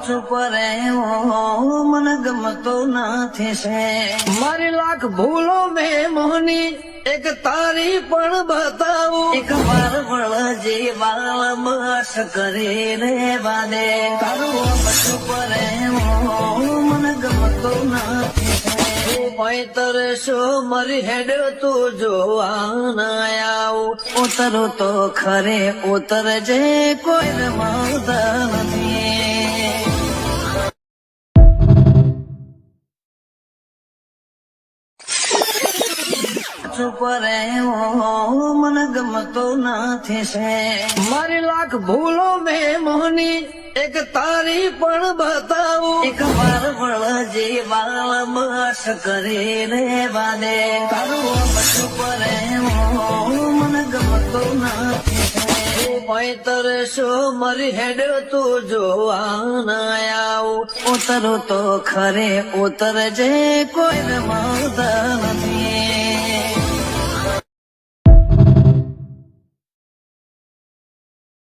ચૂપ રહેવો મને ગમતો નથી છે મારી લાખ ભૂલો મેં મોહની એક તારી પણ બતાવું એક વાર વળજી વાળ બસ કરી રે બાદે તારું ચૂપ રહેવો મને ગમતો નથી પૈતર શો મારી હેડ તું જોવા ના આવું ઉતરો તો ખરે ઉતરજે કોઈ રમાવતા નથી ચૂપ રહેવો મને ગમતો નથી છે મારી લાખ ભૂલો મેં મોહની એક તારી પણ બતાવું એક વાર વળજી વાળ બસ કરી રે બાદે તારું ચૂપ રહેવો મને ગમતો નથી પૈતર શો મારી હેડ તું જોવા ના આવું ઉતરો તો ખરે ઉતરજે કોઈ રમા